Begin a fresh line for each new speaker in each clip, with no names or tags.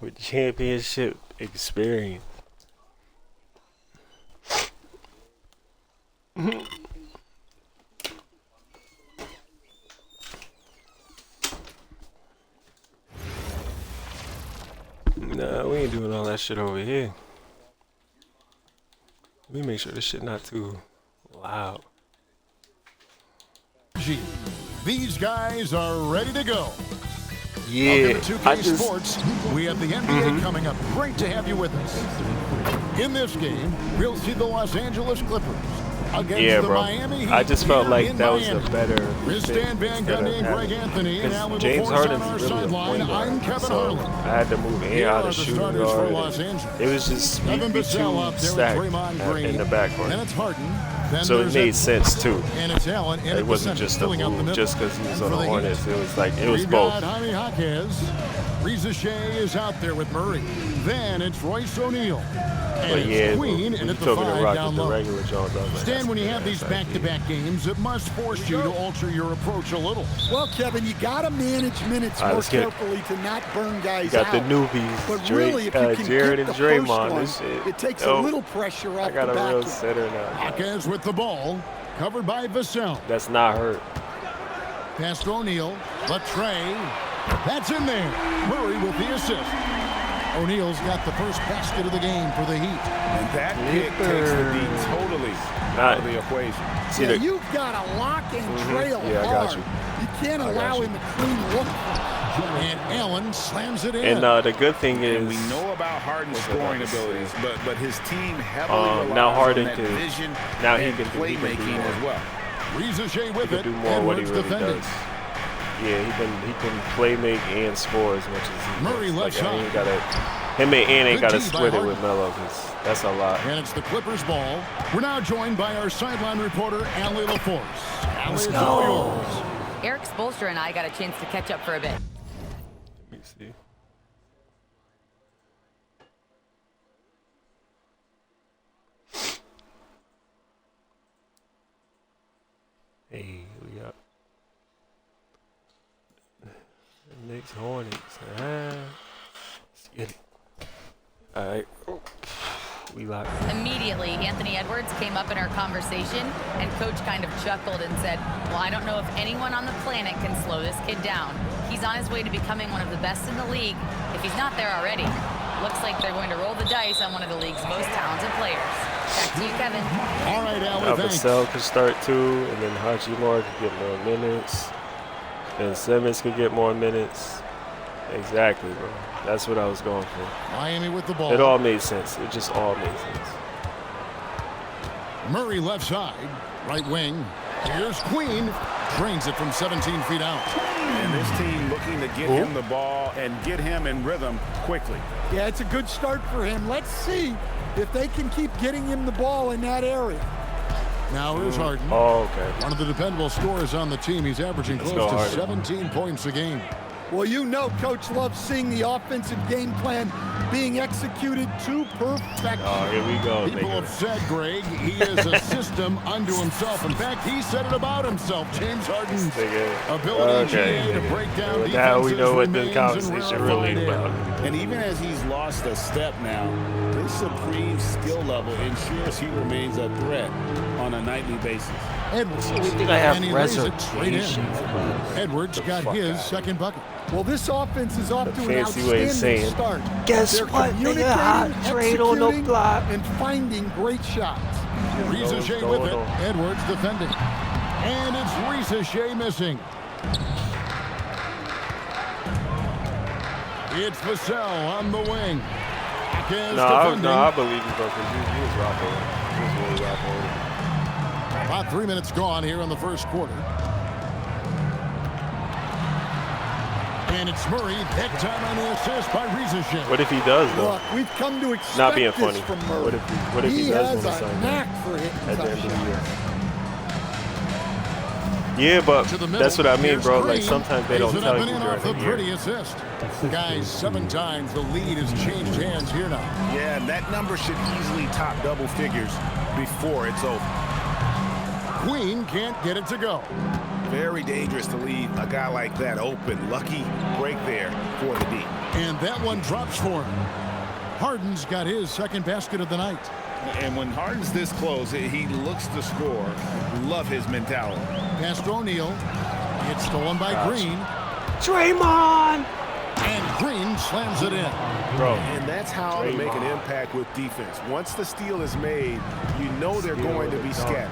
with championship experience. Nah, we ain't doing all that shit over here. We make sure this shit not too loud.
These guys are ready to go.
Yeah,
Welcome to 2K Sports. We have the NBA coming up. Great to have you with us. In this game, we'll see the Los Angeles Clippers against the Miami Heat.
I just felt like that was
Miami.
a better
Wristband Van Gundy and Greg Anthony. And now with
James
the force on
Harden's
our
really
sideline, I'm Kevin
so
Harlan.
I had to move in out of shooting guard. It was just we too stacked in the backcourt.
And it's Harden.
So it made sense too.
And it's Allen
It wasn't just a move just because he was on the Hornets. It was like it was both.
Jaime Jaquez. Reza Shea is out there with Murray. Then it's Royce O'Neal.
But yeah,
Queen,
when
and
you
at the
took it to
five
rock
down
with the
low.
regular Jones, I was like,
Stan, when you have these back-to-back games, it must force you to alter your approach a little.
Well, Kevin, you got to manage minutes more carefully to not burn guys
out.
out.
You got the newbies,
but
Drake,
really, if you can
Jared
get
and
the
Draymond.
first one, it takes a little pressure off the back.
I got a real setter now.
Jaquez with the ball, covered by Vassell.
That's not hurt.
Pass to O'Neal, but Trey, that's in there. Murray with the assist. O'Neal's got the first basket of the game for the Heat.
And that pick takes the D totally out of the equation.
Yeah, you've got to lock and trail hard.
I got you.
You can't allow him to clean look.
And Allen slams it in.
And the good thing is,
we know about Harden's scoring abilities, but his team heavily relies
now Harden
on that
can,
vision
now he
and
can
playmaking as well.
Reza Shea with it.
Do more what he really
defending.
does. Yeah, he can play make and score as much as he
Murray left side.
Him and ain't got to split it with Melo because that's a lot.
And it's the Clippers ball. We're now joined by our sideline reporter, Allie LaForce. Allie, it's all yours.
Eric Spoelstra and I got a chance to catch up for a bit.
Let me see. Hey, we got the Knicks Hornets. Let's get it. All right. We locked.
Immediately, Anthony Edwards came up in our conversation, and Coach kind of chuckled and said, well, I don't know if anyone on the planet can slow this kid down. He's on his way to becoming one of the best in the league, if he's not there already. Looks like they're going to roll the dice on one of the league's most talented players. Back to you, Kevin.
All right, Allie, thanks.
Vassell could start too, and then Hachimura could get more minutes. Then Simmons could get more minutes. Exactly, bro. That's what I was going for.
Miami with the ball.
It all made sense. It just all made sense.
Murray left side, right wing. Here's Queen. Drains it from 17 feet out.
And this team looking to get him the ball and get him in rhythm quickly.
Yeah, it's a good start for him. Let's see if they can keep getting him the ball in that area.
Now here's Harden.
Oh, okay.
One of the dependable scorers on the team. He's averaging close to 17 points a game.
Well, you know Coach loves seeing the offensive game plan being executed to perfection.
Oh, here we go.
People have said, Greg, he is a system unto himself. In fact, he said it about himself. James Harden's ability to break down defenses.
Now we know what the conversation really about.
And even as he's lost a step now, his supreme skill level ensures he remains a threat on a nightly basis.
Edwards.
You think I have
and he
reservations?
Edwards got his second bucket.
Well, this offense is off to an
Fancy way of
outstanding
saying,
start.
guess
They're
what?
communicating,
Trade on the
executing,
block.
and finding great shots.
Reza Shea with it. Edwards defending. And it's Reza Shea missing. It's Vassell on the wing.
No, I believe you, bro, because he was rocking. He was really rocking.
About 3 minutes gone here in the first quarter. And it's Murray, that time on the assist by Reza Shea.
What if he does, though?
Look, we've come to expect
Not being funny.
this from Murray.
What if he does
has
win
a
something
knack for hitting
at the
tough
end of the year?
shots.
Yeah, but that's what I mean, bro. Like, sometimes they don't tell you during the year.
Pretty assist. Guys, 7 times the lead has changed hands here now.
Yeah, and that number should easily top double figures before it's over.
Queen can't get it to go.
Very dangerous to leave a guy like that open. Lucky break there for the D.
And that one drops for him. Harden's got his second basket of the night.
And when Harden's this close, he looks to score. Love his mentality.
Pass to O'Neal. It's stolen by Green.
Draymond!
And Green slams it in.
Bro.
And that's how to make an impact with defense. Once the steal is made, you know they're going to be scattered.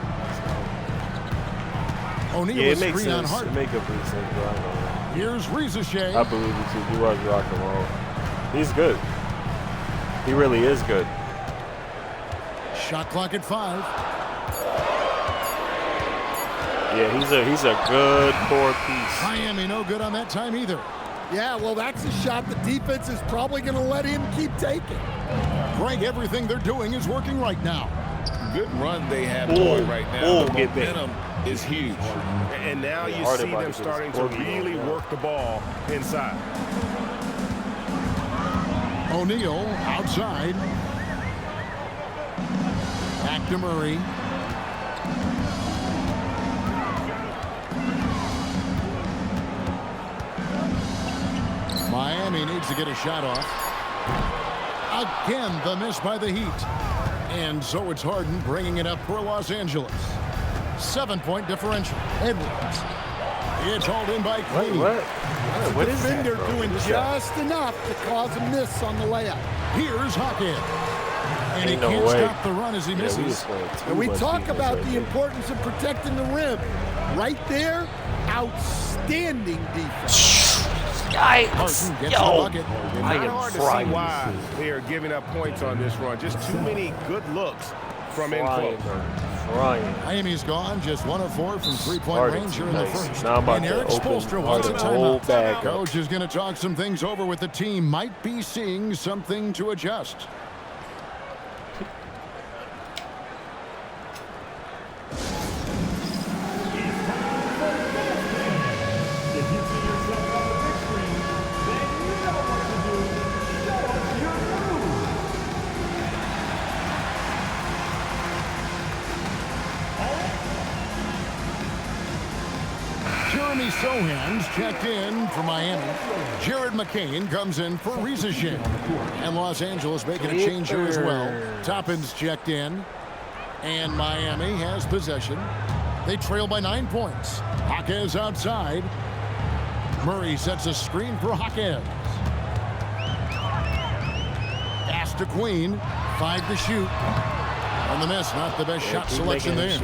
O'Neal
Yeah,
is
it makes
screen on
sense. It
Harden.
makes complete sense, bro. I know.
Here's Rizachet.
I believe it too. He was rock and roll. He's good. He really is good.
Shot clock at 5.
Yeah, he's a good core piece.
Miami no good on that time either.
Yeah, well, that's a shot the defense is probably going to let him keep taking.
Greg, everything they're doing is working right now.
Good run they have going right now. The
get big.
momentum is huge.
And now you see them starting to really work the ball inside.
O'Neal outside. Back to Murray. Miami needs to get a shot off. Again, the miss by the Heat. And so it's Harden bringing it up for Los Angeles. 7-point differential. Edwards. It's hauled in by Queen.
What is that,
Defender
bro?
doing
What is
just enough to cause a miss on the layup.
Here's Hawkins. And he
Ain't no
can't
way.
stop the run as he misses.
And we talk about the importance of protecting the rim. Right there, outstanding defense.
Harden gets the bucket.
Not hard to see why they are giving up points on this run. Just too many good looks from in close.
Miami's gone, just 1 of 4 from three-point range here in the first.
Now I'm about
And
to
Eric
open
Spoelstra wants a
the whole
timeout.
bag up.
Coach is going to talk some things over with the team. Might be seeing something to adjust. Jeremy Sohan's checked in for Miami. Jared McCain comes in for Rizachet. And Los Angeles making a change here as well. Toppin's checked in. And Miami has possession. They trail by 9 points. Hawkins outside. Murray sets a screen for Hawkins. Pass to Queen. 5 to shoot. On the miss, not the best shot selection there.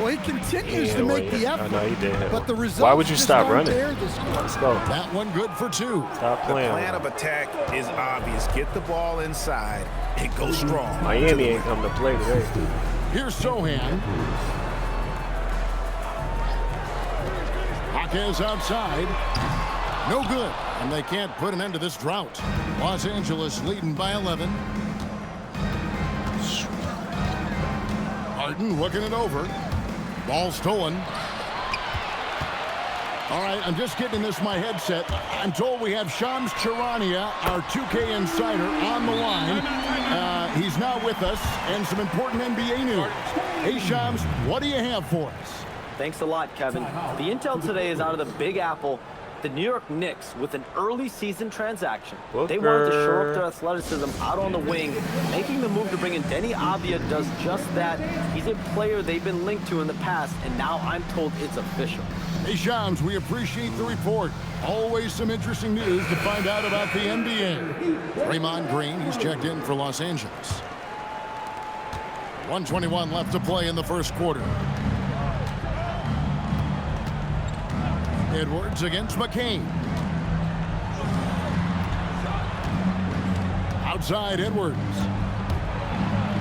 Well, he continues to make the effort,
he did.
but the results
Why would you
just
stop
aren't
running?
there this quarter.
Let's go.
That one good for 2.
Stop
The
playing.
plan of attack is obvious. Get the ball inside and go strong.
Miami ain't come to play today.
Here's Sohan. Hawkins outside. No good. And they can't put an end to this drought. Los Angeles leading by 11. Harden looking it over. Ball stolen. All right, I'm just getting this in my headset. I'm told we have Shams Charania, our 2K insider, on the line. He's now with us, and some important NBA news. Hey, Shams, what do you have for us?
Thanks a lot, Kevin. The intel today is out of the Big Apple. The New York Knicks with an early season transaction. They wanted to show up their athleticism out on the wing. Making the move to bring in Denny Avdia does just that. He's a player they've been linked to in the past, and now I'm told it's official.
Hey, Shams, we appreciate the report. Always some interesting news to find out about the NBA. Draymond Green, he's checked in for Los Angeles. 1:21 left to play in the first quarter. Edwards against McCain. Outside Edwards.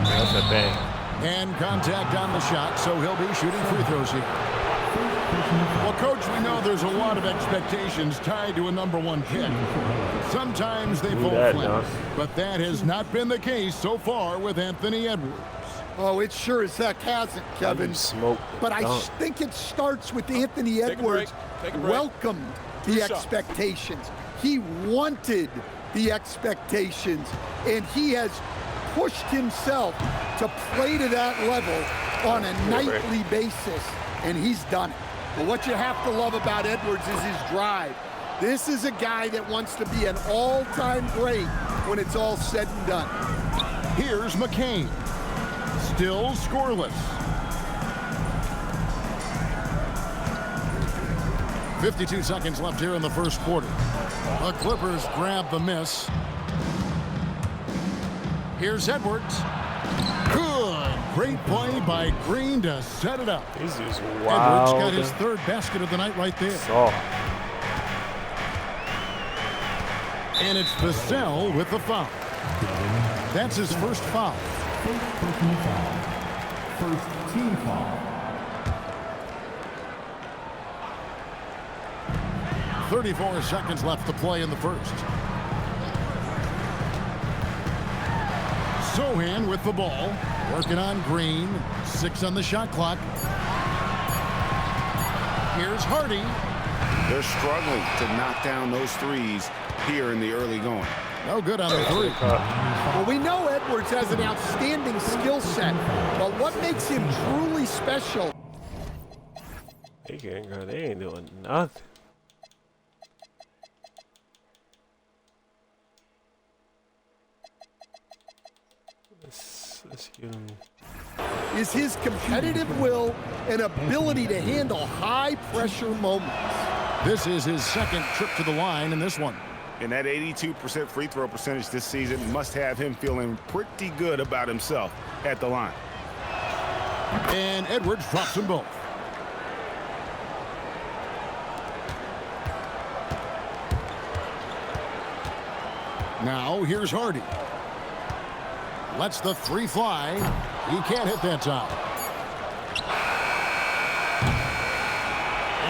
That's a bang.
And contact on the shot, so he'll be shooting free throws here. Well, Coach, we know there's a lot of expectations tied to a #1 pick. Sometimes they fall flat, but that has not been the case so far with Anthony Edwards.
Oh, it sure as heck hasn't, Kevin. But I think it starts with Anthony Edwards. Welcome the expectations. He wanted the expectations, and he has pushed himself to play to that level on a nightly basis, and he's done it. But what you have to love about Edwards is his drive. This is a guy that wants to be an all-time great when it's all said and done.
Here's McCain. Still scoreless. 52 seconds left here in the first quarter. The Clippers grab the miss. Here's Edwards. Good. Great play by Green to set it up.
He's just
Edwards
wild.
got his third basket of the night right there.
Soft.
And it's Vassell with the foul. That's his first foul.
First team foul.
34 seconds left to play in the first. Sohan with the ball. Working on Green. 6 on the shot clock. Here's Hardy.
They're struggling to knock down those threes here in the early going.
No good on the three.
Well, we know Edwards has an outstanding skill set, but what makes him truly special?
They ain't doing nothing. Let's get him.
Is his competitive will and ability to handle high-pressure moments.
This is his second trip to the line in this one.
And that 82% free throw percentage this season must have him feeling pretty good about himself at the line.
And Edwards drops them both. Now here's Hardy. Lets the three fly. He can't hit that time.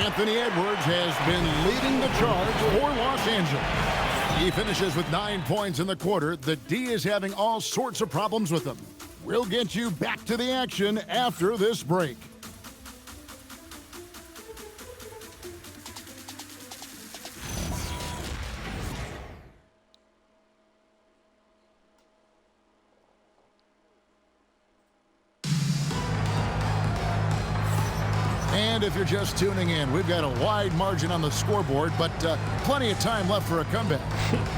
Anthony Edwards has been leading the charge for Los Angeles. He finishes with 9 points in the quarter. The D is having all sorts of problems with him. We'll get you back to the action after this break. And if you're just tuning in, we've got a wide margin on the scoreboard, but plenty of time left for a comeback.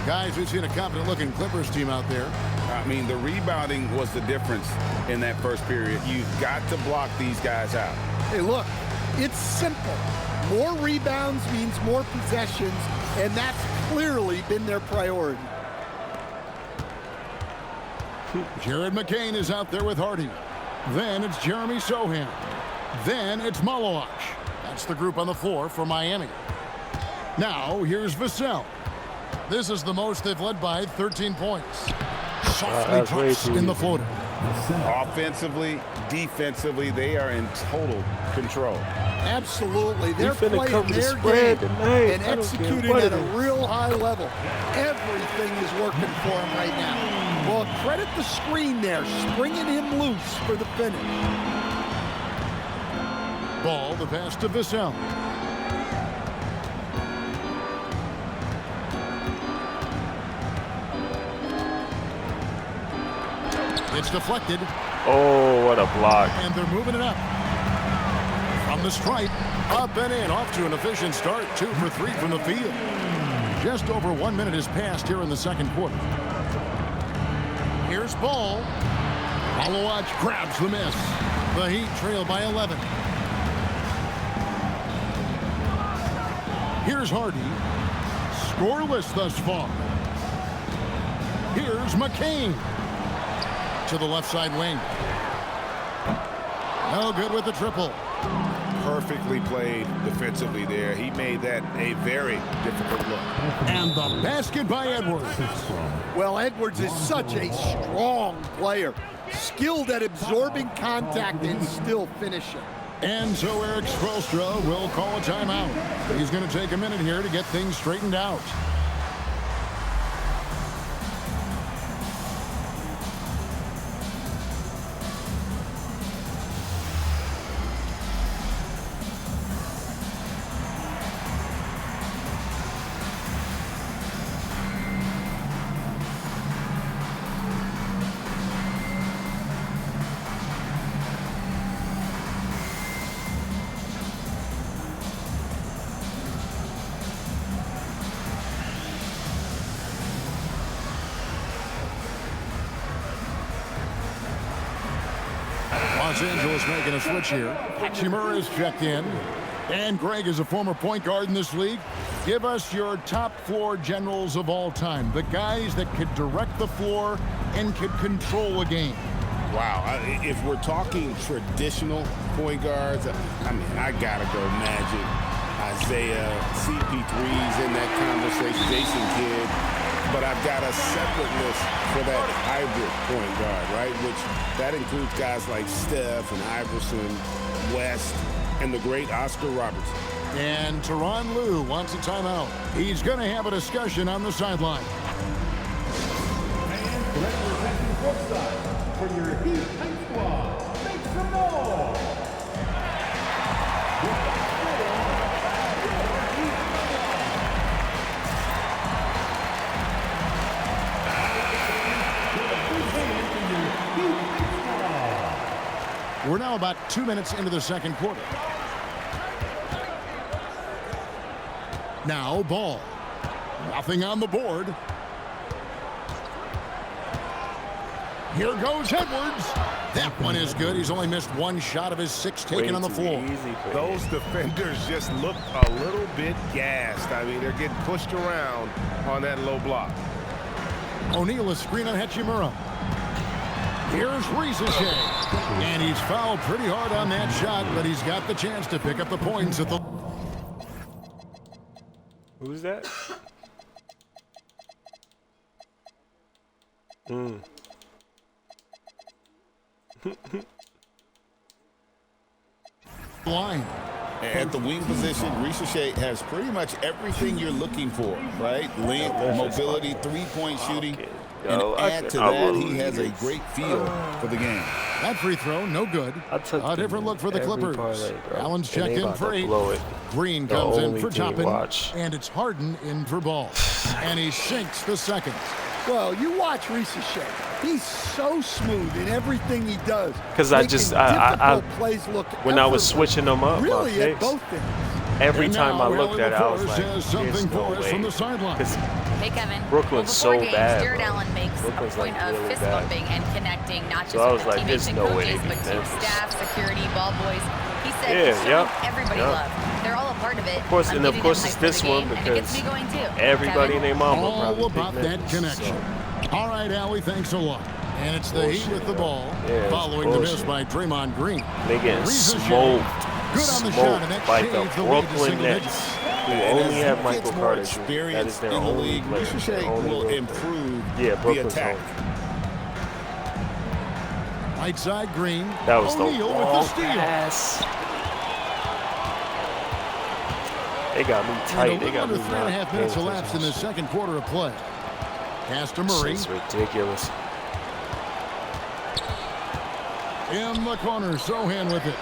Guys, we've seen a confident-looking Clippers team out there.
I mean, the rebounding was the difference in that first period. You've got to block these guys out.
Hey, look, it's simple. More rebounds means more possessions, and that's clearly been their priority.
Jared McCain is out there with Hardy. Then it's Jeremy Sohan. Then it's Malawach. That's the group on the floor for Miami. Now here's Vassell. This is the most they've led by 13 points. Softly drops in the floater.
Offensively, defensively, they are in total control.
Absolutely. They're playing their game and executing at a real high level. Everything is working for them right now. Well, credit the screen there, springing him loose for the finish.
Ball, the pass to Vassell. It's deflected.
Oh, what a block.
And they're moving it up. From the stripe, up and in, off to an efficient start. 2 for 3 from the field. Just over 1 minute has passed here in the second quarter. Here's Ball. Malawach grabs the miss. The Heat trail by 11. Here's Hardy. Scoreless thus far. Here's McCain. To the left side wing. No good with the triple.
Perfectly played defensively there. He made that a very difficult look.
And the basket by Edwards.
Well, Edwards is such a strong player. Skilled at absorbing contact and still finishing.
And so Eric Spoelstra will call a timeout. He's going to take a minute here to get things straightened out. Los Angeles making a switch here. Hachimura is checked in. And Greg is a former point guard in this league. Give us your top floor generals of all time. The guys that could direct the floor and could control a game.
Wow, if we're talking traditional point guards, I mean, I gotta go Magic, Isaiah, CP3's in that conversation, Jason Kidd. But I've got a separate list for that hybrid point guard, right? Which that includes guys like Steph and Iverson, West, and the great Oscar Robertson.
And Tyronn Lue wants a timeout. He's going to have a discussion on the sideline.
And representing Brookside for your Heat High Squad, make some noise!
We're now about 2 minutes into the second quarter. Now ball. Nothing on the board. Here goes Edwards. That one is good. He's only missed one shot of his 6 taken on the floor.
Those defenders just look a little bit gassed. I mean, they're getting pushed around on that low block.
O'Neal is screen on Hachimura. Here's Risache. And he's fouled pretty hard on that shot, but he's got the chance to pick up the points at the...
Who's that?
line.
At the wing position, Risache has pretty much everything you're looking for, right? Length, mobility, three-point shooting. And add to that, he has a great feel for the game.
That free throw, no good. A different look for the Clippers. Allen's checked in for 8. Green comes in for Toppin. And it's Harden in for Ball. And he sinks the second.
Well, you watch Risache. He's so smooth in everything he does.
Because I just,
plays look
when I was switching them up,
really at both ends.
Every time I looked at it, I was like, there's no way. Because
hey, Kevin.
Brooklyn's so
games,
bad.
Jared Allen makes a point of fist bumping and connecting, not just with the teammates and coaches, but team staff, security, ball boys. He said everybody loved. They're all a part of it.
Of course, and of course it's this one because everybody and their mama
all about that connection. All right, Allie, thanks a lot. And it's the Heat with the ball, following the miss by Draymond Green.
They getting smoked by the Brooklyn Nets, who only have Michael Carter. That is their only player.
Risache will improve the attack.
Right side, Green.
That was
O'Neal
the
with the steal.
Pass. They got me tight. They got me
3.5 minutes elapsed in the second quarter of play. Pass to Murray.
It's ridiculous.
In the corner, Sohan with it.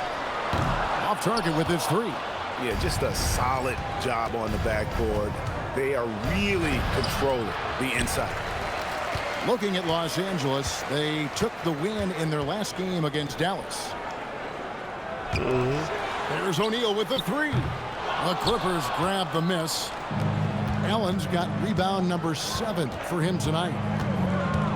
Off target with his 3.
Yeah, just a solid job on the backboard. They are really controlling the inside.
Looking at Los Angeles, they took the win in their last game against Dallas. There's O'Neal with the 3. The Clippers grab the miss. Allen's got rebound number 7 for him tonight.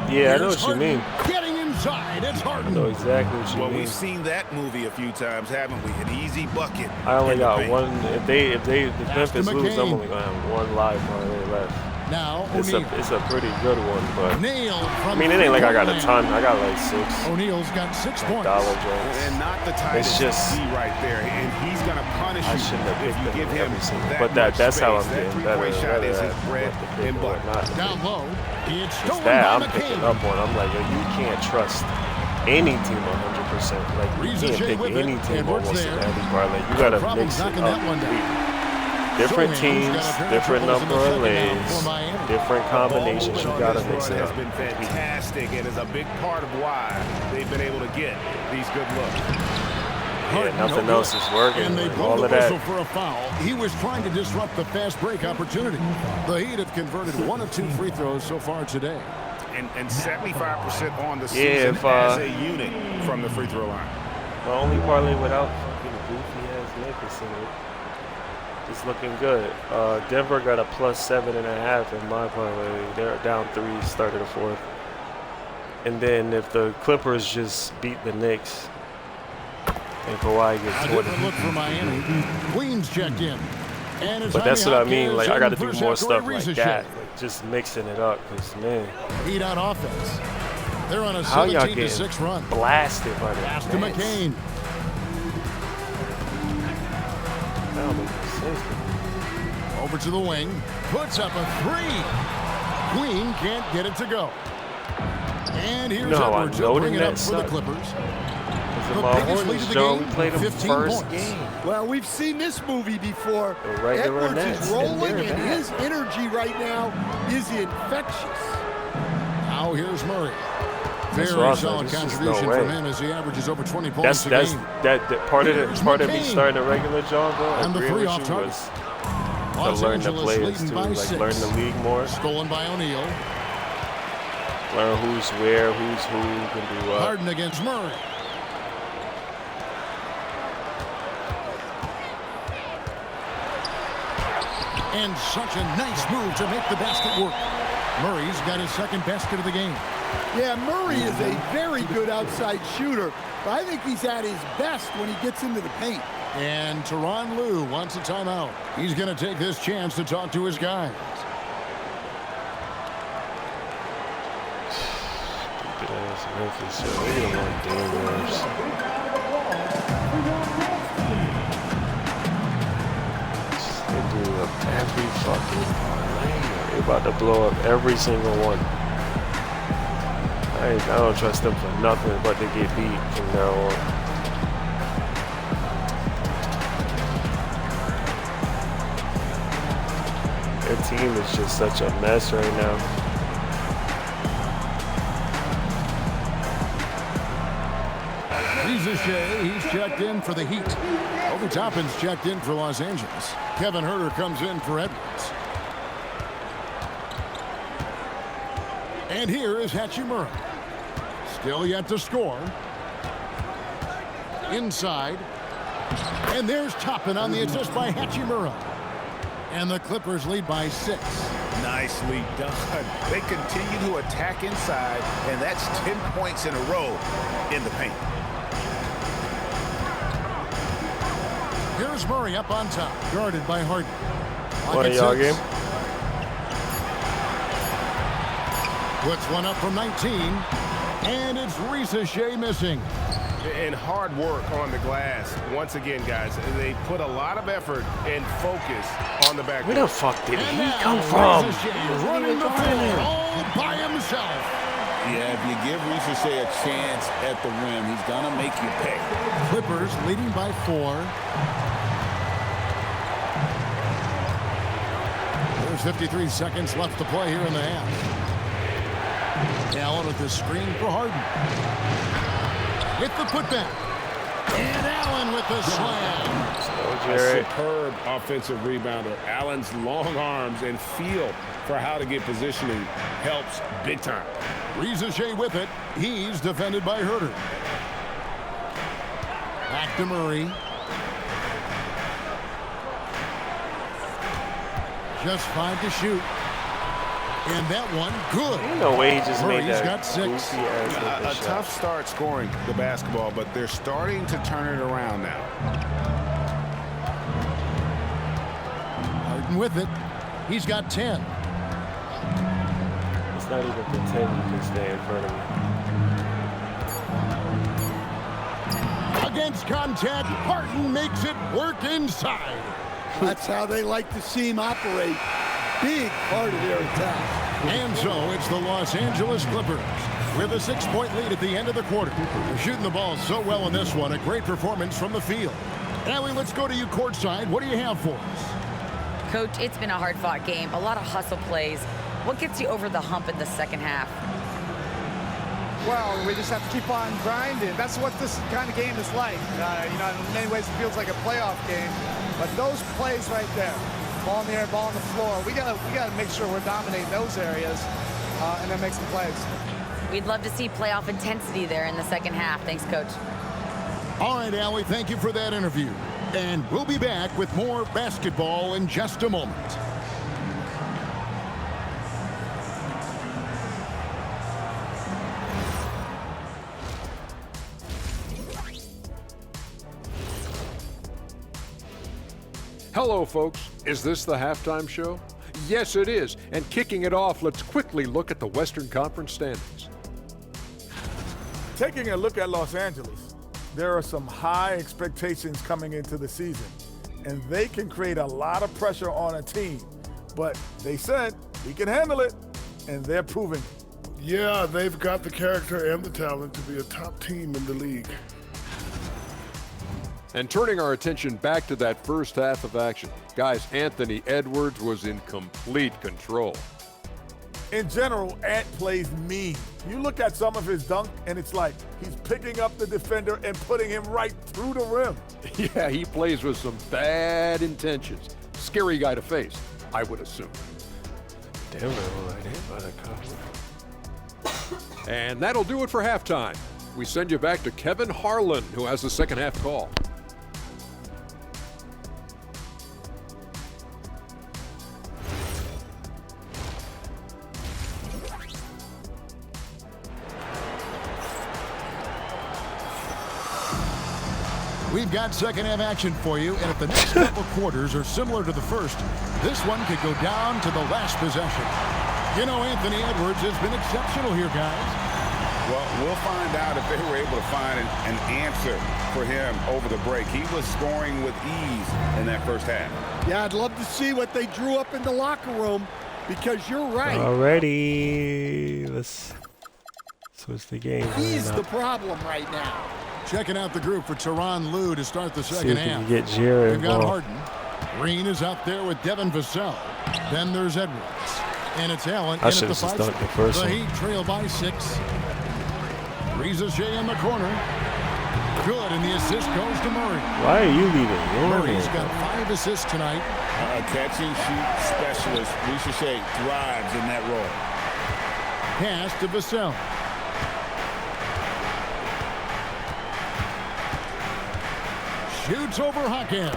Yeah, I know what you mean.
Getting inside, it's Harden.
I know exactly what you mean.
Well, we've seen that movie a few times, haven't we? An easy bucket.
I only got one. If Memphis lose, I'm only gonna have one live parlay left.
Now
it's a pretty good one, but
I
mean it ain't like I got a ton. I got like 6.
O'Neal's got 6 points.
And not the tightest D right there, and he's gonna punish you if you give him that.
But that's how I'm getting better.
Shot is his bread and butter.
Down low, it's stolen
that
by
I'm picking up on. I'm like, yo, you can't trust any team 100%. Like you can't pick any team almost in every parlay. You gotta mix it up. Different teams, different number of lays, different combinations. You gotta mix it up.
Has been fantastic and is a big part of why they've been able to get these good looks.
Yeah, nothing else is working.
And they
all of that.
For a foul. He was trying to disrupt the fast break opportunity. The Heat have converted 1 of 2 free throws so far today.
And 75% on the season as a unit from the free throw line.
The only parlay without fucking goofy ass Memphis in it. It's looking good. Denver got a +7.5 in my parlay. They're down 3, started the 4th. And then if the Clippers just beat the Knicks, And Kawhi gets
A
20.
different look for Miami. Queens checked in. And it's
But that's what I mean. Like, I got to do more stuff like
Risa
that.
Shea.
Like, just mixing it up. Because, man.
Heat on offense. They're on a
How y'all
17-6 run.
blasted by the
Pass to
Nets?
McCain.
That don't make sense.
Over to the wing. Puts up a three. Queen can't get it to go. And here's
No, I
Edwards
know
to bring
the
it up
Nets
for the
suck.
Clippers.
Because
The
my
biggest lead
Hornets,
of the
Joe, we
game,
played them
15
first
points.
game.
Well, we've seen this movie before.
The regular
Edwards
Nets,
is
and
rolling,
they're
and
bad.
his energy right now is infectious.
Now here's Murray.
That's
Very
what I was
solid
like, this is
contribution
no way.
from him as he averages over 20 points
That's
a game.
that part of
Here's
me
McCain.
starting a regular job, bro.
And the
Agreeing
three
with
off
you
target.
was to
Los
learn the
Angeles
players
leading
too,
by
like
6.
learn the league more,
Stolen by O'Neal.
learn who's where, who's who, can do what.
Harden against Murray. And such a nice move to make the basket work. Murray's got his second basket of the game.
Yeah, Murray is a very good outside shooter, but I think he's at his best when he gets into the paint.
And Tyronn Lue wants a timeout. He's going to take this chance to talk to his guys.
Stupid ass Memphis, yo. They don't want Daniels. They blew up every fucking parlay. They about to blow up every single one. I don't trust them for nothing but to get beat from now on. Their team is just such a mess right now.
Risa Shea, he's checked in for the Heat. Obi Toppin's checked in for Los Angeles. Kevin Huerter comes in for Edwards. And here is Hachimura. Still yet to score. Inside. And there's Toppin on the assist by Hachimura. And the Clippers lead by 6.
Nicely done. They continue to attack inside, and that's 10 points in a row in the paint.
Here's Murray up on top, guarded by Harden.
What a y'all game?
Puts one up from 19, and it's Risa Shea missing.
And hard work on the glass. Once again, guys, they put a lot of effort and focus on the back.
Where the fuck did
And
he
now
come from?
Risa Shea running the floor all by himself.
Yeah, if you give Risa Shea a chance at the rim, he's going to make you pay.
Clippers leading by 4. There's 53 seconds left to play here in the half. Allen with the screen for Harden. With the putback. And Allen with the slam.
A superb offensive rebounder. Allen's long arms and feel for how to get positioning helps big time.
Risa Shea with it. He's defended by Huerter. Back to Murray. Just 5 to shoot. And that one, good.
Ain't no way he just
Murray's
made that
got 6.
goofy ass
A
open shot.
tough start scoring the basketball, but they're starting to turn it around now.
Harden with it. He's got 10.
It's not even pretend you can stay in front of me.
Against contact, Harden makes it work inside.
That's how they like to see him operate. Big part of their attack.
And so it's the Los Angeles Clippers with a 6-point lead at the end of the quarter. They're shooting the ball so well in this one. A great performance from the field. Allie, let's go to you courtside. What do you have for us?
Coach, it's been a hard-fought game. A lot of hustle plays. What gets you over the hump in the second half?
Well, we just have to keep on grinding. That's what this kind of game is like. You know, in many ways it feels like a playoff game. But those plays right there, ball in the air, ball on the floor, we gotta make sure we're dominating those areas and then make some plays.
We'd love to see playoff intensity there in the second half. Thanks, Coach.
All right, Allie, thank you for that interview. And we'll be back with more basketball in just a moment.
Hello, folks. Is this the halftime show? Yes, it is. And kicking it off, let's quickly look at the Western Conference standings.
Taking a look at Los Angeles, there are some high expectations coming into the season, and they can create a lot of pressure on a team. But they said, we can handle it, and they're proving it.
Yeah, they've got the character and the talent to be a top team in the league.
And turning our attention back to that first half of action, guys, Anthony Edwards was in complete control.
In general, Ant plays mean. You look at some of his dunk, and it's like he's picking up the defender and putting him right through the rim.
Yeah, he plays with some bad intentions. Scary guy to face, I would assume.
Damn, I didn't by the cover.
And that'll do it for halftime. We send you back to Kevin Harlan, who has the second half call.
We've got second half action for you, and if the next couple quarters are similar to the first, this one could go down to the last possession. You know, Anthony Edwards has been exceptional here, guys.
Well, we'll find out if they were able to find an answer for him over the break. He was scoring with ease in that first half.
Yeah, I'd love to see what they drew up in the locker room, because you're right.
Alrighty, let's switch the game.
He's the problem right now.
Checking out the group for Tyronn Lue to start the second half.
Get Jared.
We've got Harden. Green is out there with Devin Vassell. Then there's Edwards. And it's Allen in at the 5 spot. The Heat trail by 6. Reza Shea in the corner. Good, and the assist goes to Murray.
Why are you leaving?
Murray's got 5 assists tonight.
A catch-and-shoot specialist, Reza Shea, thrives in that role.
Pass to Vassell. Shoots over Hawkins.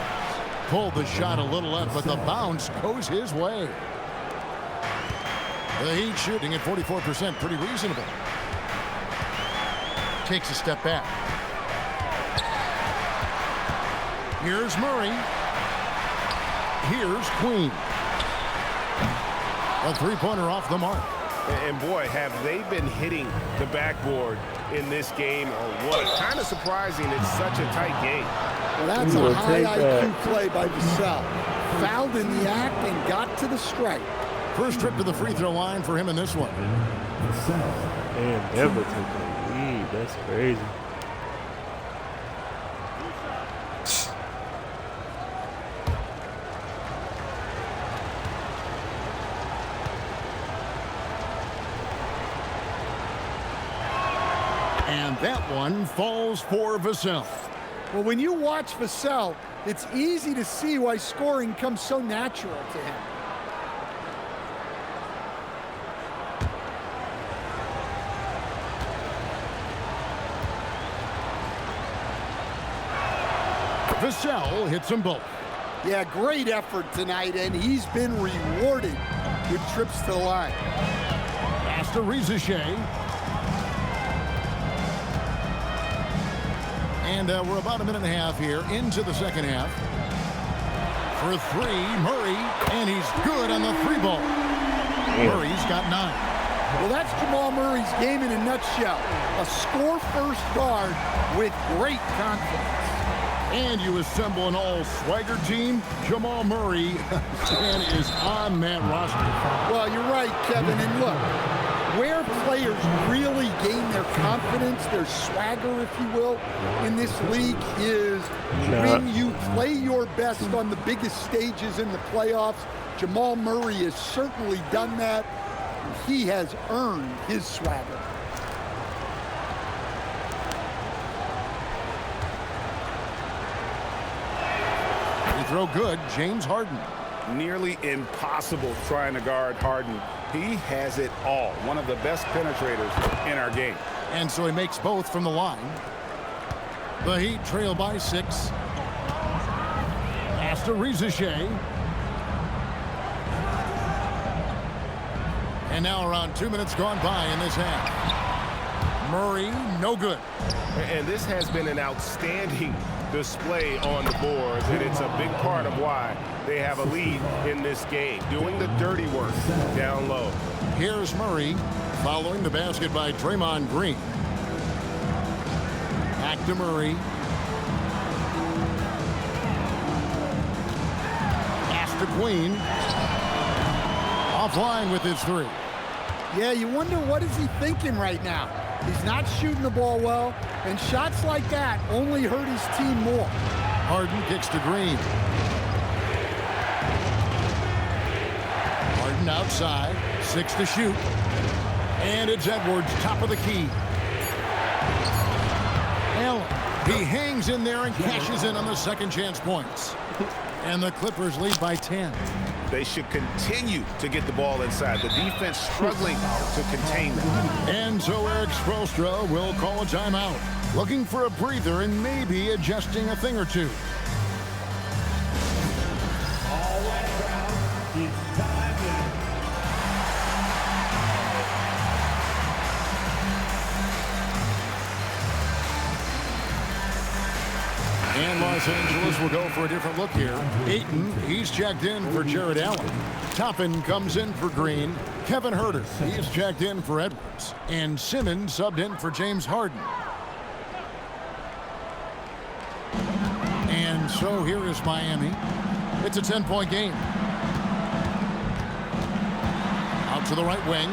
Pulled the shot a little left, but the bounce goes his way. The Heat shooting at 44%, pretty reasonable. Takes a step back. Here's Murray. Here's Queen. A three-pointer off the mark.
And boy, have they been hitting the backboard in this game or what? Kind of surprising it's such a tight game.
Well, that's a high IQ play by Vassell. Fouled in the act and got to the strike.
First trip to the free throw line for him in this one.
Man, never took a lead. That's crazy.
And that one falls for Vassell.
Well, when you watch Vassell, it's easy to see why scoring comes so natural to him.
Vassell hits them both.
Yeah, great effort tonight, and he's been rewarded with trips to the line.
Pass to Reza Shea. And we're about a minute and a half here into the second half. For 3, Murray, and he's good on the 3-ball. Murray's got 9.
Well, that's Jamal Murray's game in a nutshell. A score-first guard with great confidence.
And you assemble an all-swagger team. Jamal Murray is on that roster.
Well, you're right, Kevin. And look, where players really gain their confidence, their swagger, if you will, in this league is when you play your best on the biggest stages in the playoffs. Jamal Murray has certainly done that. He has earned his swagger.
Throw good, James Harden.
Nearly impossible trying to guard Harden. He has it all. One of the best penetrators in our game.
And so he makes both from the line. The Heat trail by 6. Pass to Reza Shea. And now around 2 minutes gone by in this half. Murray, no good.
And this has been an outstanding display on the boards, and it's a big part of why they have a lead in this game, doing the dirty work down low.
Here's Murray following the basket by Draymond Green. Back to Murray. Pass to Queen. Offline with his three.
Yeah, you wonder what is he thinking right now. He's not shooting the ball well, and shots like that only hurt his team more.
Harden kicks to Green. Harden outside, 6 to shoot. And it's Edwards, top of the key. Allen, he hangs in there and cashes in on the second chance points. And the Clippers lead by 10.
They should continue to get the ball inside. The defense struggling to contain them.
And so Eric Spoelstra will call a timeout, looking for a breather and maybe adjusting a thing or two.
All right, crowd, it's time.
And Los Angeles will go for a different look here. Ayton, he's checked in for Jared Allen. Toppin comes in for Green. Kevin Huerter, he's checked in for Edwards. And Simmons subbed in for James Harden. And so here is Miami. It's a 10-point game. Out to the right wing.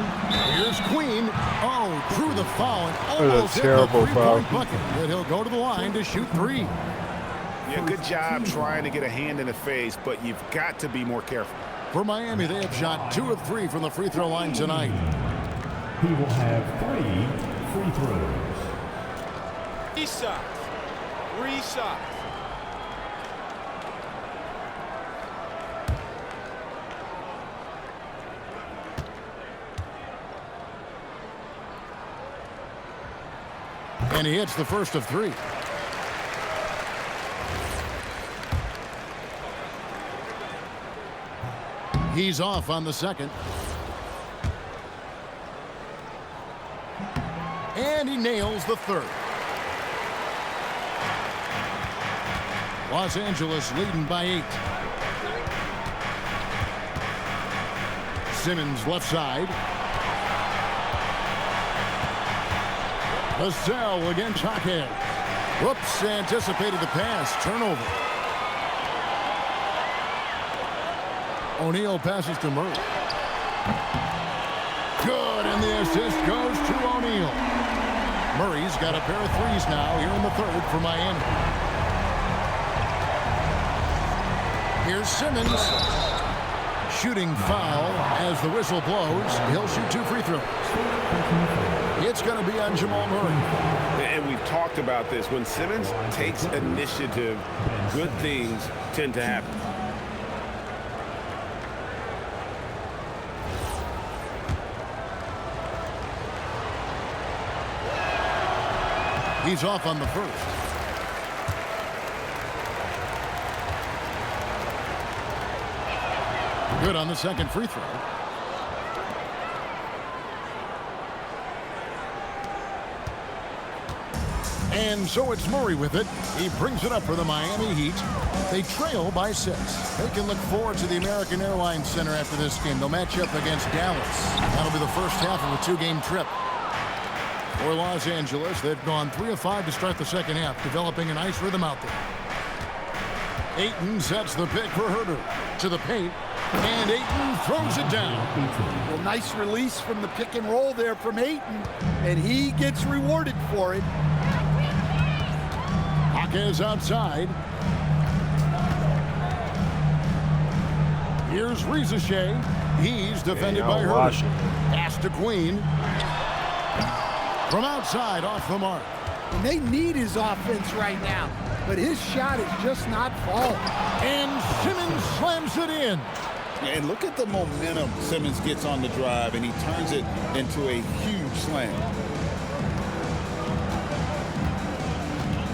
Here's Queen. Oh, drew the foul and almost hit the three-point bucket. But he'll go to the line to shoot three.
Yeah, good job trying to get a hand in the face, but you've got to be more careful.
For Miami, they have shot 2 of 3 from the free throw line tonight.
He will have 3 free throws.
3 shots. 3 shots.
And he hits the first of 3. He's off on the second. And he nails the third. Los Angeles leading by 8. Simmons left side. Vassell against Jaquez. Whoops, anticipated the pass. Turnover. O'Neal passes to Murray. Good, and the assist goes to O'Neal. Murray's got a pair of threes now here in the third for Miami. Here's Simmons. Shooting foul as the whistle blows. He'll shoot 2 free throws. It's going to be on Jamal Murray.
And we've talked about this. When Simmons takes initiative, good things tend to happen.
He's off on the first. Good on the second free throw. And so it's Murray with it. He brings it up for the Miami Heat. They trail by 6. They can look forward to the American Airlines Center after this game. They'll match up against Dallas. That'll be the first half of a 2-game trip. For Los Angeles, they've gone 3 of 5 to start the second half, developing a nice rhythm out there. Ayton sets the pick for Huerter to the paint, and Ayton throws it down.
Well, nice release from the pick and roll there from Ayton, and he gets rewarded for it.
Jaquez outside. Here's Rizachet. He's defended by Huerter. Pass to Queen. From outside, off the mark.
And they need his offense right now, but his shot is just not falling.
And Simmons slams it in.
And look at the momentum Simmons gets on the drive, and he turns it into a huge slam.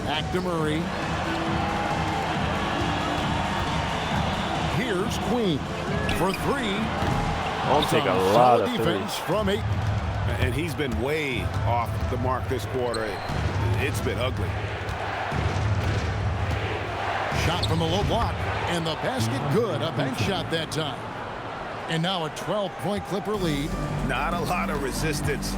Back to Murray. Here's Queen for 3.
I'll take a lot of
defense
threes
from 8.
And he's been way off the mark this quarter. It's been ugly.
Shot from the low block, and the basket good. A bank shot that time. And now a 12-point Clipper lead.
Not a lot of resistance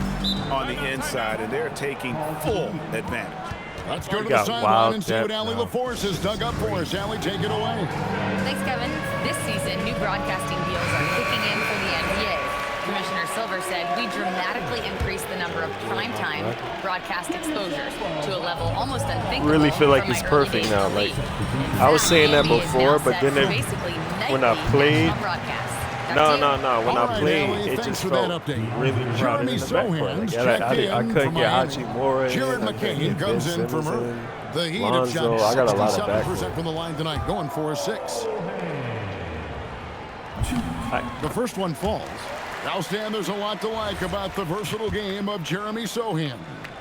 on the inside, and they're taking full advantage.
Let's go to the sideline and see what Allie LaForce has dug up for us. Allie, take it away.
Thanks, Kevin. This season, new broadcasting deals are kicking in for the NBA. Commissioner Silver said we dramatically increased the number of primetime broadcast exposures to a level almost unthinkable.
Really feel like it's perfect now. Like I was saying that before, but then when I played, no. When I played, it just felt really crowded in the backcourt. Like, I couldn't get Hachimura.
Jared McCain comes in for Murray. The Heat have shot 67% from the line tonight, going for a 6. The first one falls. Now, Stan, there's a lot to like about the versatile game of Jeremy Sohan.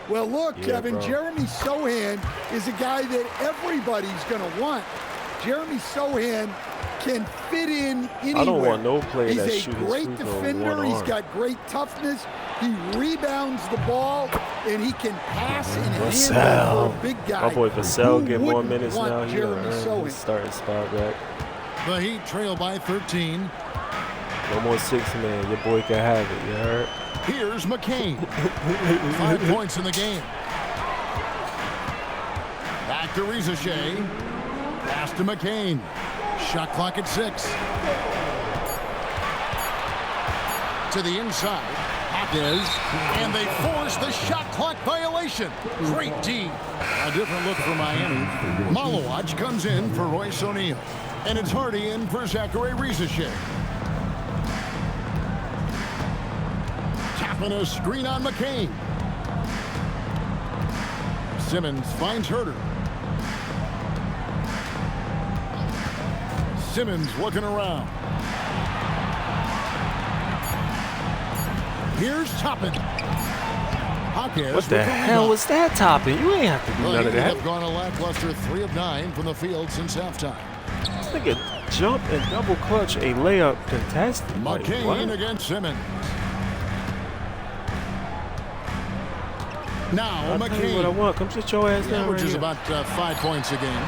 Well, look, Kevin, Jeremy Sohan is a guy that everybody's going to want. Jeremy Sohan can fit in anywhere.
I don't want no player that shoots.
He's a great defender. He's got great toughness. He rebounds the ball, and he can pass and handle for a big guy.
My boy Vassell get more minutes now. He's starting spot back.
The Heat trail by 13.
No more 6-man. Your boy can have it. You heard?
Here's McCain. 5 points in the game. Back to Rizachet. Pass to McCain. Shot clock at 6. To the inside. Hawkins. And they force the shot clock violation. Great D. A different look for Miami. Malawach comes in for Royce O'Neal. And it's Hardy in for Zachary Rizachet. Tapping a screen on McCain. Simmons finds Herter. Simmons looking around. Here's Toppin. Hawkins.
What the hell was that, Toppin? You ain't have to do none of that.
Have gone a lackluster 3 of 9 from the field since halftime.
This nigga jump and double clutch a layup contested.
McCain against Simmons. Now McCain.
What I want. Come sit your ass down.
Averages about 5 points a game.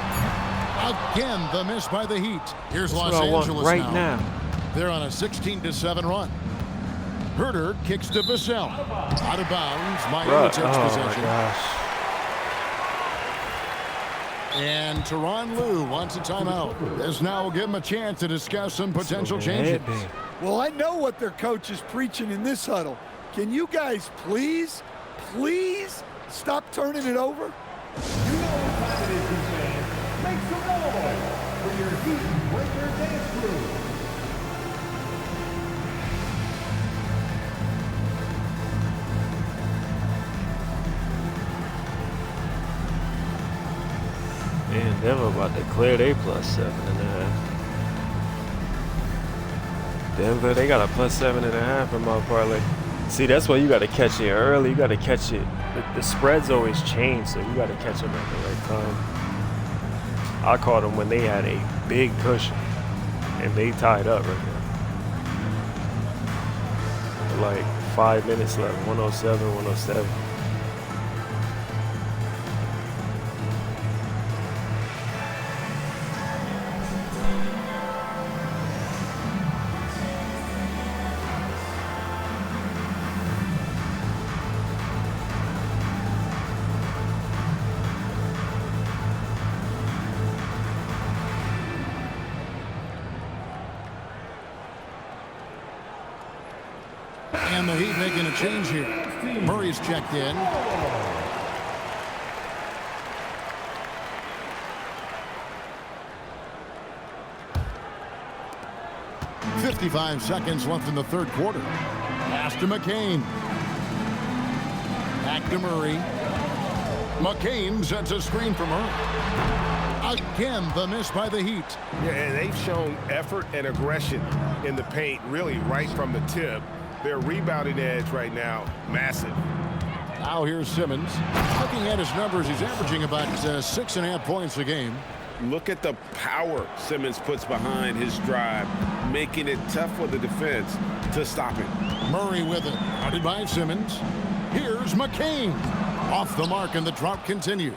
Again, the miss by the Heat. Here's Los Angeles
right now.
They're on a 16-7 run. Herter kicks to Vassell. Out of bounds. Miami takes possession.
My gosh.
And Tyronn Lue wants a timeout. This now will give him a chance to discuss some potential changes.
Well, I know what their coach is preaching in this huddle. Can you guys please stop turning it over?
You know what time it is, fans. Make some noise for your Heat Breaker dance crew.
Man, Denver about to clear their +7.5. Denver, they got a +7.5 in my parlay. See, that's why you got to catch it early. You got to catch it. The spreads always change, so you got to catch them at the right time. I caught them when they had a big cushion, and they tied up right now. Like 5 minutes left, 107, 107.
And the Heat making a change here. Murray's checked in. .55 seconds left in the third quarter. Pass to McCain. Back to Murray. McCain sets a screen for Murray. Again, the miss by the Heat.
Yeah, and they've shown effort and aggression in the paint, really right from the tip. Their rebounding edge right now, massive.
Now here's Simmons. Looking at his numbers, he's averaging about 6.5 points a game.
Look at the power Simmons puts behind his drive, making it tough for the defense to stop him.
Murray with it. Guarded by Simmons. Here's McCain. Off the mark, and the drought continues.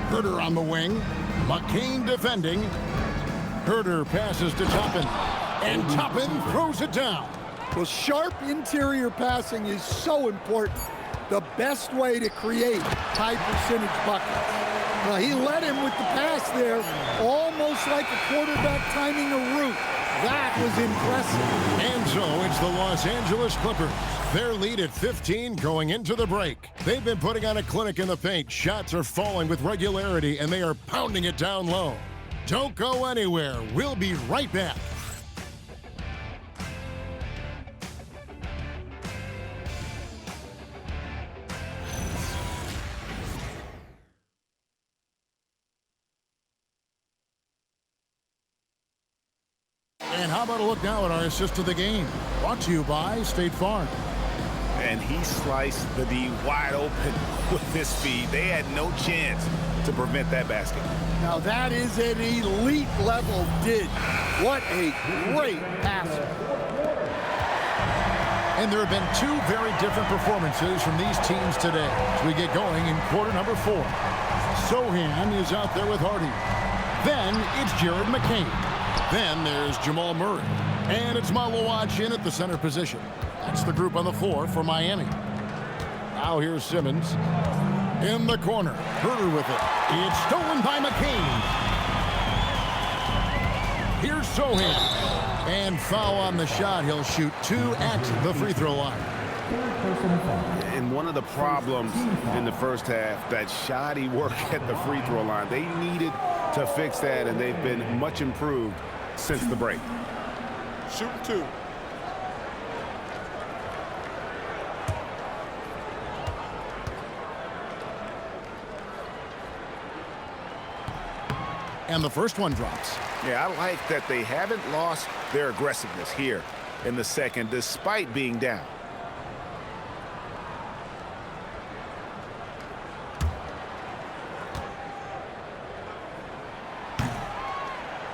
Herter on the wing. McCain defending. Herter passes to Toppin. And Toppin throws it down.
Well, sharp interior passing is so important. The best way to create high percentage buckets. Well, he led him with the pass there, almost like a quarterback timing a route. That was impressive.
And so it's the Los Angeles Clippers. Their lead at 15 going into the break. They've been putting on a clinic in the paint. Shots are falling with regularity, and they are pounding it down low. Don't go anywhere. We'll be right back. And how about a look now at our assist of the game? Brought to you by State Farm.
And he sliced the D wide open with his speed. They had no chance to prevent that basket.
Now that is an elite level dig. What a great passer.
And there have been two very different performances from these teams today as we get going in quarter number 4. Sohan is out there with Hardy. Then it's Jared McCain. Then there's Jamal Murray. And it's Malawach in at the center position. That's the group on the floor for Miami. Now here's Simmons. In the corner. Herter with it. It's stolen by McCain. Here's Sohan. And foul on the shot. He'll shoot 2 at the free throw line.
And one of the problems in the first half, that shoddy work at the free throw line. They needed to fix that, and they've been much improved since the break.
Shooting 2.
And the first one drops.
Yeah, I like that they haven't lost their aggressiveness here in the second, despite being down.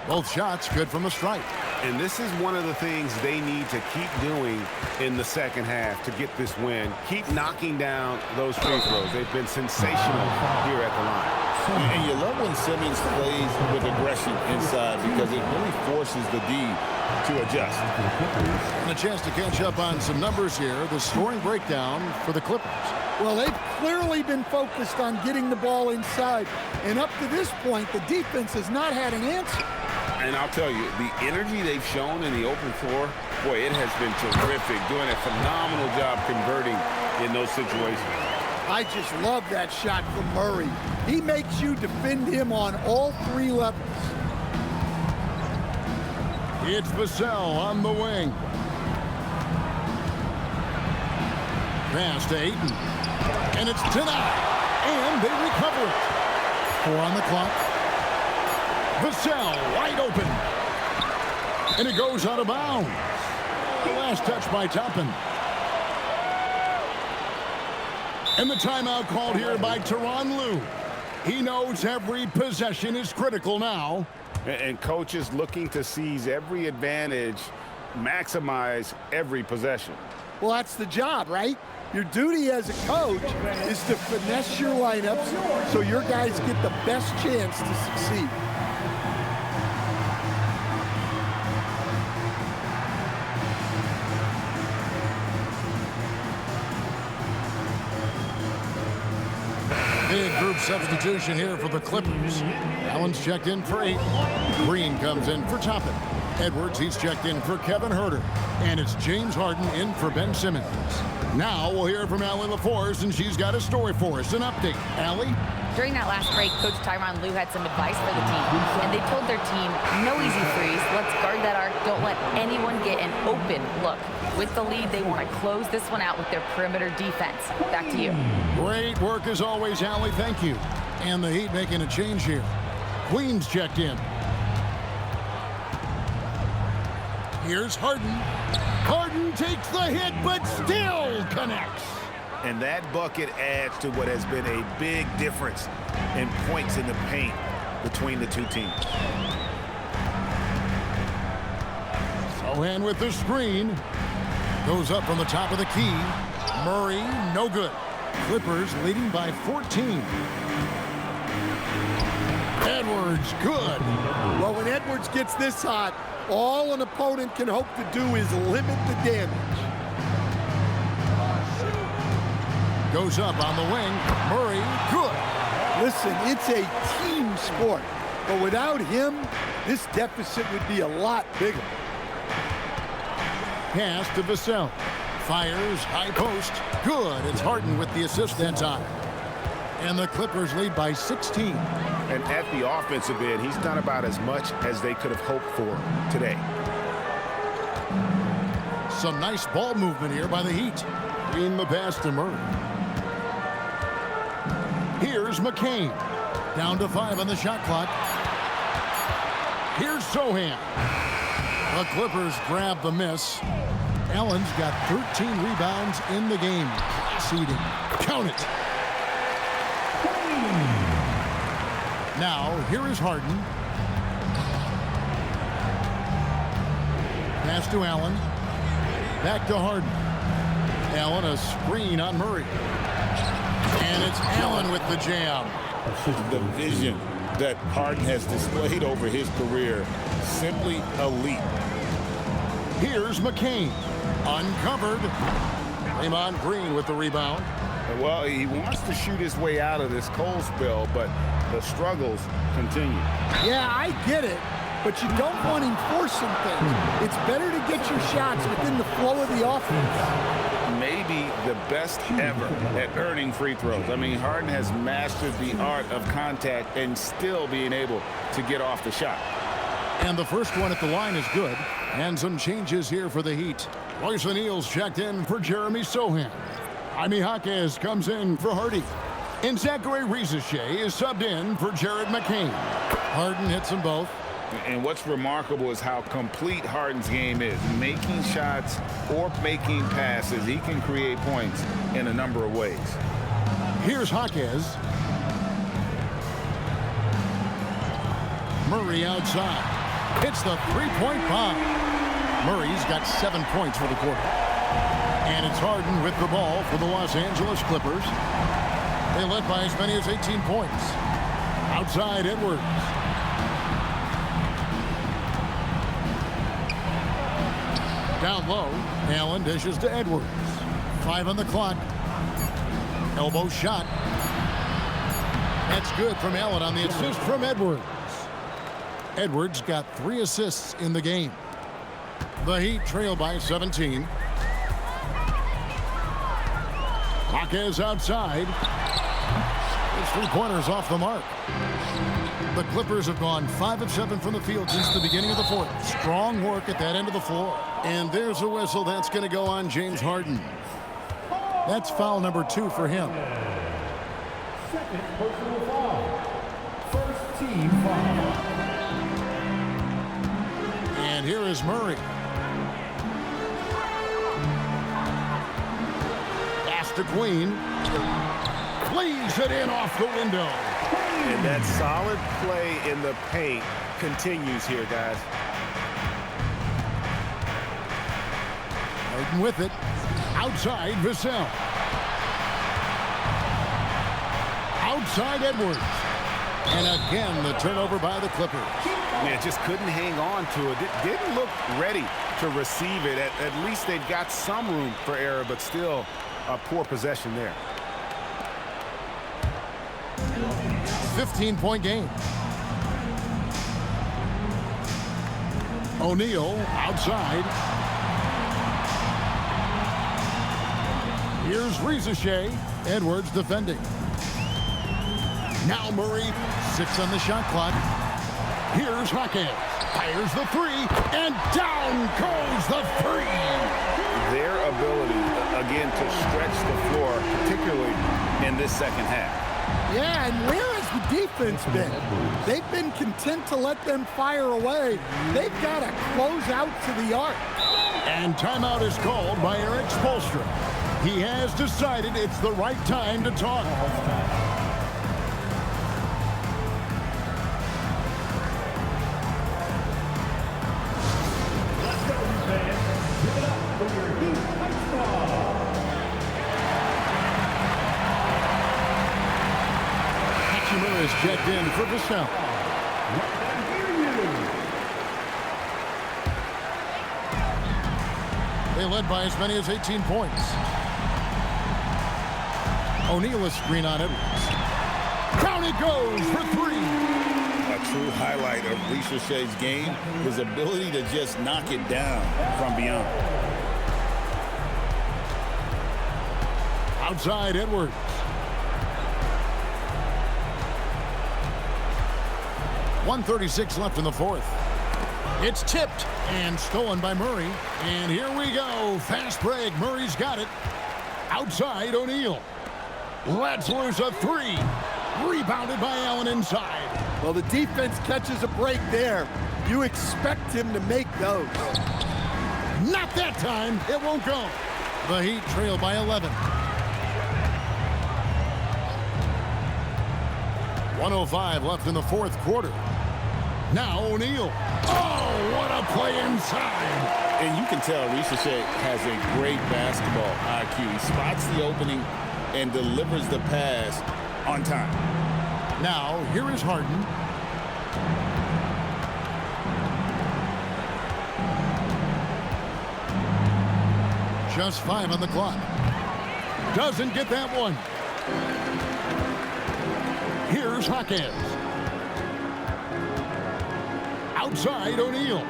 Both shots good from the stripe.
And this is one of the things they need to keep doing in the second half to get this win. Keep knocking down those free throws. They've been sensational here at the line.
And you love when Simmons plays with aggression inside because it really forces the D to adjust.
And a chance to catch up on some numbers here. The scoring breakdown for the Clippers.
Well, they've clearly been focused on getting the ball inside. And up to this point, the defense has not had an answer.
And I'll tell you, the energy they've shown in the open floor, boy, it has been terrific. Doing a phenomenal job converting in those situations.
I just love that shot from Murray. He makes you defend him on all 3 levels.
It's Vassell on the wing. Pass to Ayton. And it's denied. And they recover it. 4 on the clock. Vassell wide open. And it goes out of bounds. The last touch by Toppin. And the timeout called here by Tyronn Lue. He knows every possession is critical now.
And coach is looking to seize every advantage, maximize every possession.
Well, that's the job, right? Your duty as a coach is to finesse your lineups so your guys get the best chance to succeed.
Big group substitution here for the Clippers. Allen's checked in for 8. Green comes in for Toppin. Edwards, he's checked in for Kevin Herter. And it's James Harden in for Ben Simmons. Now we'll hear from Allie LaForce, and she's got a story for us. An update. Allie?
During that last break, Coach Tyronn Lue had some advice for the team. And they told their team, no easy freeze. Let's guard that arc. Don't let anyone get an open look. With the lead, they want to close this one out with their perimeter defense. Back to you.
Great work as always, Allie. Thank you. And the Heat making a change here. Queens checked in. Here's Harden. Harden takes the hit, but still connects.
And that bucket adds to what has been a big difference in points in the paint between the two teams.
Sohan with the screen. Goes up from the top of the key. Murray, no good. Clippers leading by 14. Edwards, good.
Well, when Edwards gets this hot, all an opponent can hope to do is limit the damage.
Goes up on the wing. Murray, good.
Listen, it's a team sport, but without him, this deficit would be a lot bigger.
Pass to Vassell. Fires, high post. Good. It's Harden with the assist that time. And the Clippers lead by 16.
And at the offensive end, he's done about as much as they could have hoped for today.
Some nice ball movement here by the Heat. In the pass to Murray. Here's McCain. Down to 5 on the shot clock. Here's Sohan. The Clippers grab the miss. Allen's got 13 rebounds in the game. Seeding. Count it. Now, here is Harden. Pass to Allen. Back to Harden. Allen, a screen on Murray. And it's Allen with the jam.
The vision that Harden has displayed over his career, simply elite.
Here's McCain. Uncovered. Draymond Green with the rebound.
Well, he wants to shoot his way out of this cold spell, but the struggles continue.
Yeah, I get it, but you don't want him forcing things. It's better to get your shots within the flow of the offense.
Maybe the best ever at earning free throws. I mean, Harden has mastered the art of contact and still being able to get off the shot.
And the first one at the line is good. And some changes here for the Heat. Royce O'Neal's checked in for Jeremy Sohan. Jaime Jaquez comes in for Hardy. And Zachary Rizachet is subbed in for Jared McCain. Harden hits them both.
And what's remarkable is how complete Harden's game is. Making shots or making passes, he can create points in a number of ways.
Here's Jaquez. Murray outside. Hits the three-point bomb. Murray's got 7 points for the quarter. And it's Harden with the ball for the Los Angeles Clippers. They led by as many as 18 points. Outside Edwards. Down low, Allen dishes to Edwards. 5 on the clock. Elbow shot. That's good from Allen on the assist from Edwards. Edwards got 3 assists in the game. The Heat trail by 17. Jaquez outside. His 3-pointers off the mark. The Clippers have gone 5 of 7 from the field since the beginning of the fourth. Strong work at that end of the floor. And there's a whistle that's going to go on James Harden. That's foul number 2 for him.
Second personal foul. First team foul.
And here is Murray. Pass to Queen. Plays it in off the window.
And that solid play in the paint continues here, guys.
Harden with it. Outside Vassell. Outside Edwards. And again, the turnover by the Clippers.
Yeah, just couldn't hang on to it. Didn't look ready to receive it. At least they've got some room for error, but still a poor possession there.
15-point game. O'Neal outside. Here's Rizachet. Edwards defending. Now Murray, 6 on the shot clock. Here's Jaquez. Fires the 3, and down goes the 3.
Their ability, again, to stretch the floor, particularly in this second half.
Yeah, and where has the defense been? They've been content to let them fire away. They've got to close out to the arc.
And timeout is called by Eric Spoelstra. He has decided it's the right time to talk.
Let's go, fans. Give it up for your Heat baseball.
Hachimura is checked in for Vassell. They led by as many as 18 points. O'Neal is screen on Edwards. Down he goes for three.
A true highlight of Ricochet's game, his ability to just knock it down from beyond.
Outside Edwards. .136 left in the fourth. It's tipped and stolen by Murray. And here we go. Fast break. Murray's got it. Outside O'Neal. Lets loose a three. Rebounded by Allen inside.
Well, the defense catches a break there. You expect him to make those.
Not that time. It won't go. The Heat trail by 11. 1:05 left in the fourth quarter. Now O'Neal. Oh, what a play inside.
And you can tell Ricochet has a great basketball IQ. He spots the opening and delivers the pass on time.
Now, here is Harden. Just 5 on the clock. Doesn't get that one. Here's Hawkins. Outside O'Neal.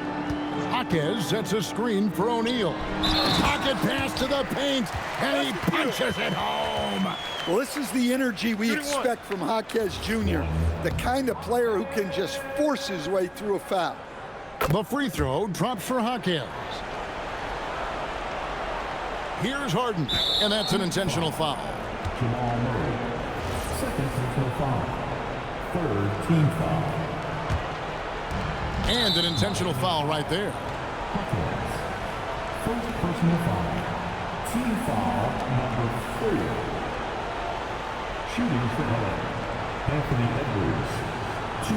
Jaquez sets a screen for O'Neal. Pocket pass to the paint, and he punches it home.
Well, this is the energy we expect from Jaquez Jr., the kind of player who can just force his way through a foul.
The free throw drops for Jaquez. Here's Harden, and that's an intentional foul.
Jamal Murray. Second personal foul. Third team foul.
And an intentional foul right there.
First personal foul. Team foul number 3. Shooting for LA. Anthony Edwards. 2.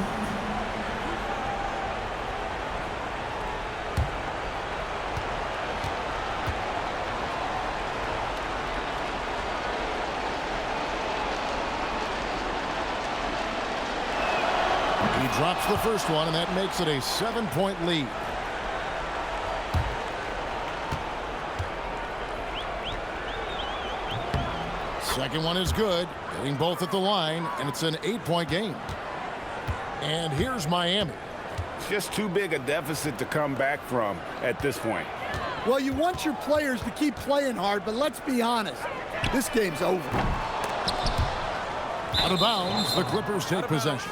He drops the first one, and that makes it a 7-point lead. Second one is good, hitting both at the line, and it's an 8-point game. And here's Miami.
It's just too big a deficit to come back from at this point.
Well, you want your players to keep playing hard, but let's be honest. This game's over.
Out of bounds, the Clippers take possession.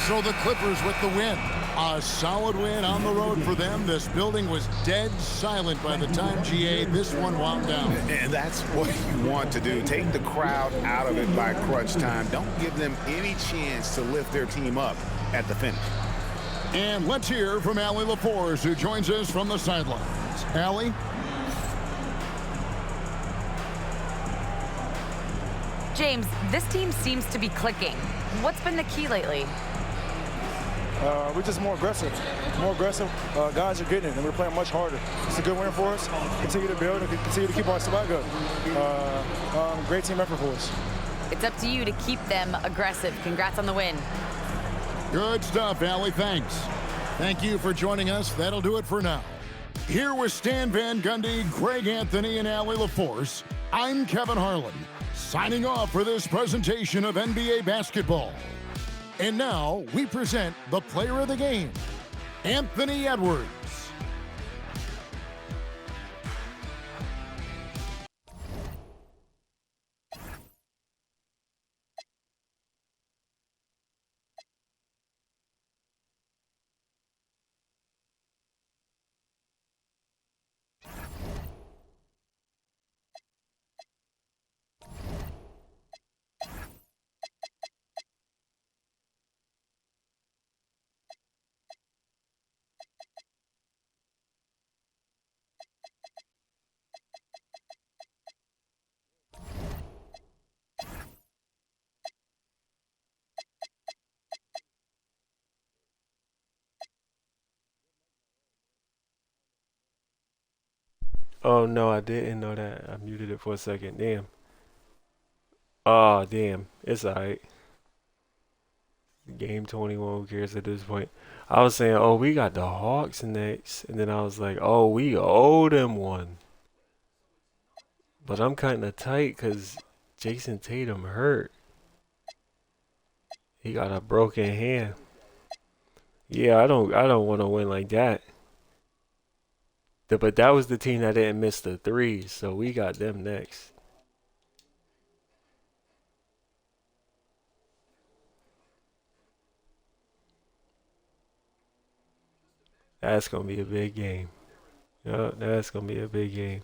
So the Clippers with the win. A solid win on the road for them. This building was dead silent by the time, GA, this one wound down.
And that's what you want to do. Take the crowd out of it by crunch time. Don't give them any chance to lift their team up at the finish.
And let's hear from Allie LaForce, who joins us from the sidelines. Allie?
James, this team seems to be clicking. What's been the key lately?
We're just more aggressive. Guys are getting it, and we're playing much harder. It's a good win for us. Continue to build and continue to keep our spot good. Great team effort for us.
It's up to you to keep them aggressive. Congrats on the win.
Good stuff, Allie. Thanks. Thank you for joining us. That'll do it for now. Here with Stan Van Gundy, Greg Anthony, and Allie LaForce, I'm Kevin Harlan, signing off for this presentation of NBA basketball. And now we present the player of the game, Anthony Edwards.
Oh no, I didn't know that. I muted it for a second. Damn. Oh damn. It's alright. Game 21. Who cares at this point? I was saying, oh, we got the Hawks next, and then I was like, oh, we owe them one. But I'm kind of tight because Jason Tatum hurt. He got a broken hand. Yeah, I don't want to win like that. But that was the team that didn't miss the threes, so we got them next. That's gonna be a big game. Yeah, that's gonna be a big game.